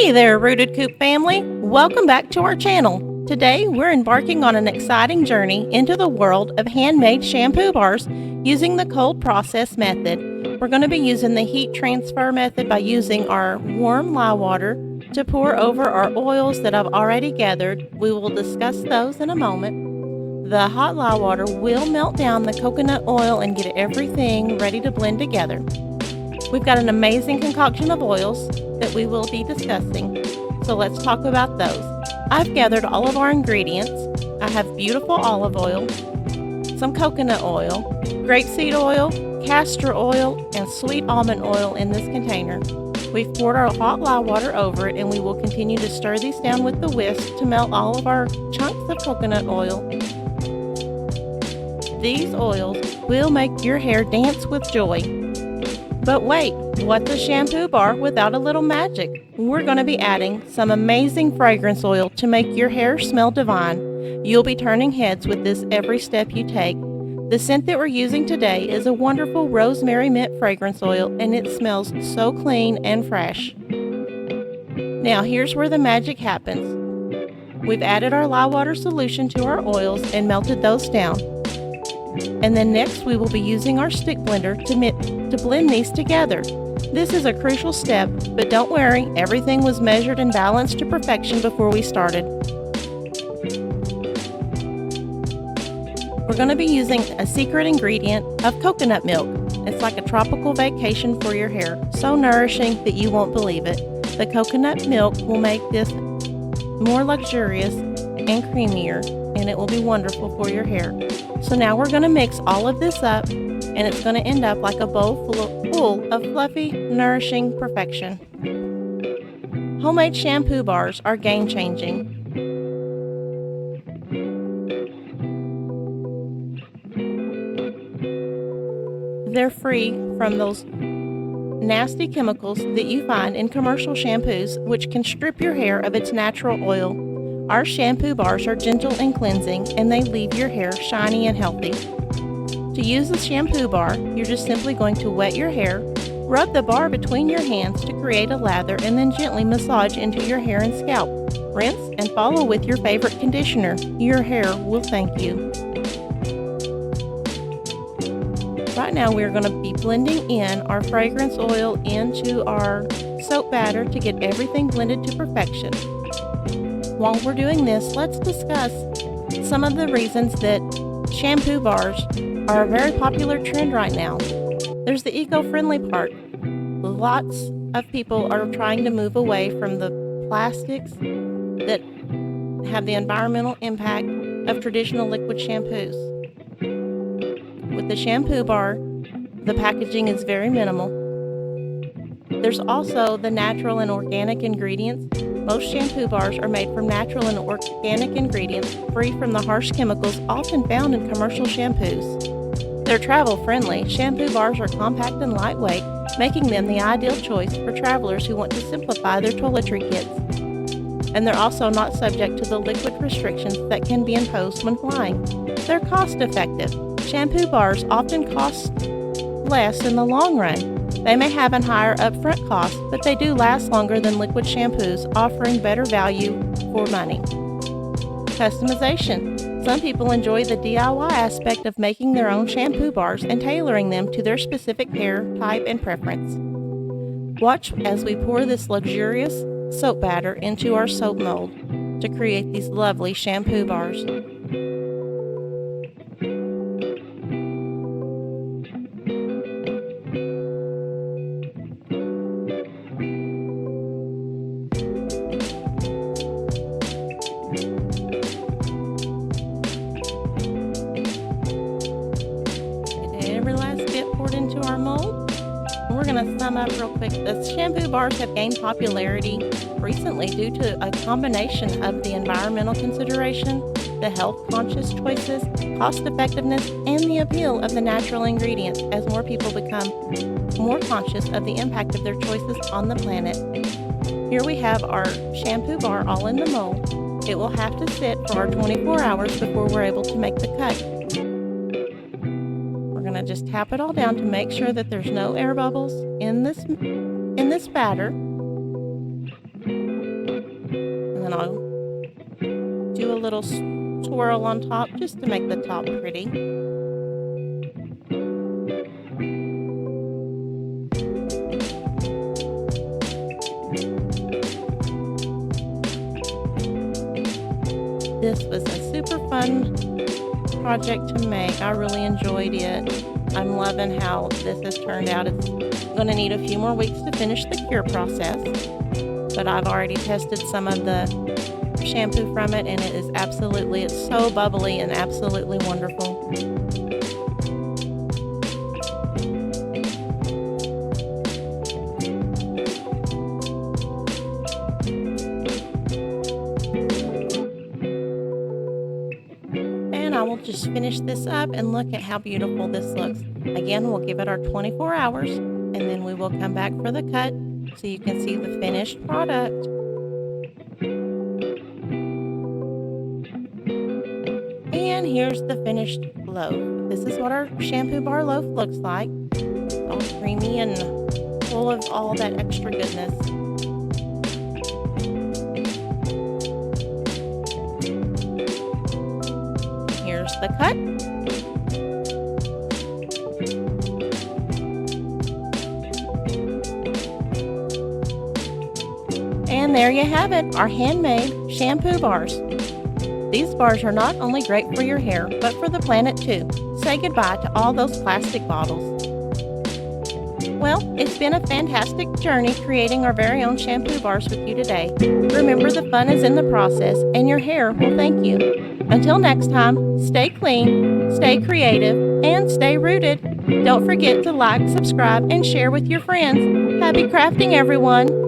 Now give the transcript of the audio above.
Hey there, Rooted Coop family! Welcome back to our channel. Today, we're embarking on an exciting journey into the world of handmade shampoo bars using the cold process method. We're going to be using the heat transfer method by using our warm lye water to pour over our oils that I've already gathered. We will discuss those in a moment. The hot lye water will melt down the coconut oil and get everything ready to blend together. We've got an amazing concoction of oils that we will be discussing, so let's talk about those. I've gathered all of our ingredients. I have beautiful olive oil, some coconut oil, grapeseed oil, castor oil, and sweet almond oil in this container. We've poured our hot lye water over it, and we will continue to stir these down with the whisk to melt all of our chunks of coconut oil. These oils will make your hair dance with joy. But wait, what's a shampoo bar without a little magic? We're going to be adding some amazing fragrance oil to make your hair smell divine. You'll be turning heads with this every step you take. The scent that we're using today is a wonderful rosemary mint fragrance oil, and it smells so clean and fresh. Now here's where the magic happens. We've added our lye water solution to our oils and melted those down. And then next we will be using our stick blender to blend these together. This is a crucial step, but don't worry, everything was measured and balanced to perfection before we started. We're going to be using a secret ingredient of coconut milk. It's like a tropical vacation for your hair, so nourishing that you won't believe it. The coconut milk will make this more luxurious and creamier, and it will be wonderful for your hair. So now we're going to mix all of this up, and it's going to end up like a bowl full of fluffy, nourishing perfection. Homemade shampoo bars are game-changing. They're free from those nasty chemicals that you find in commercial shampoos, which can strip your hair of its natural oil. Our shampoo bars are gentle and cleansing, and they leave your hair shiny and healthy. To use the shampoo bar, you're just simply going to wet your hair, rub the bar between your hands to create a lather, and then gently massage into your hair and scalp. Rinse and follow with your favorite conditioner. Your hair will thank you. Right now we're going to be blending in our fragrance oil into our soap batter to get everything blended to perfection. While we're doing this, let's discuss some of the reasons that shampoo bars are a very popular trend right now. There's the eco-friendly part. Lots of people are trying to move away from the plastics that have the environmental impact of traditional liquid shampoos. With the shampoo bar, the packaging is very minimal. There's also the natural and organic ingredients. Most shampoo bars are made from natural and organic ingredients, free from the harsh chemicals often found in commercial shampoos. They're travel-friendly. Shampoo bars are compact and lightweight, making them the ideal choice for travelers who want to simplify their toiletry kits. And they're also not subject to the liquid restrictions that can be imposed when flying. They're cost-effective. Shampoo bars often cost less in the long run. They may have a higher upfront cost, but they do last longer than liquid shampoos, offering better value for money. Customization. Some people enjoy the DIY aspect of making their own shampoo bars and tailoring them to their specific hair type and preference. Watch as we pour this luxurious soap batter into our soap mold to create these lovely shampoo bars. Into our mold. We're going to sum up real quick. The shampoo bars have gained popularity recently due to a combination of the environmental consideration, the health-conscious choices, cost-effectiveness, and the appeal of the natural ingredients as more people become more conscious of the impact of their choices on the planet. Here we have our shampoo bar all in the mold. It will have to sit for our 24 hours before we're able to make the cut. Just tap it all down to make sure that there's no air bubbles in this batter. and I'll do a little swirl on top just to make the top pretty. This was a super fun project to make. I really enjoyed it. I'm loving how this has turned out. It's going to need a few more weeks to finish the cure process, but I've already tested some of the shampoo from it, and it's so bubbly and absolutely wonderful. And I will just finish this up and look at how beautiful this looks. Again, we'll give it our 24 hours and then we will come back for the cut so you can see the finished product. And here's the finished loaf. This is what our shampoo bar loaf looks like. It's all creamy and full of all that extra goodness. Here's the cut. And there you have it, our handmade shampoo bars. These bars are not only great for your hair, but for the planet too. Say goodbye to all those plastic bottles. Well, it's been a fantastic journey creating our very own shampoo bars with you today. Remember, the fun is in the process, and your hair will thank you. Until next time, stay clean, stay creative, and stay rooted. Don't forget to like, subscribe, and share with your friends. Happy crafting, everyone!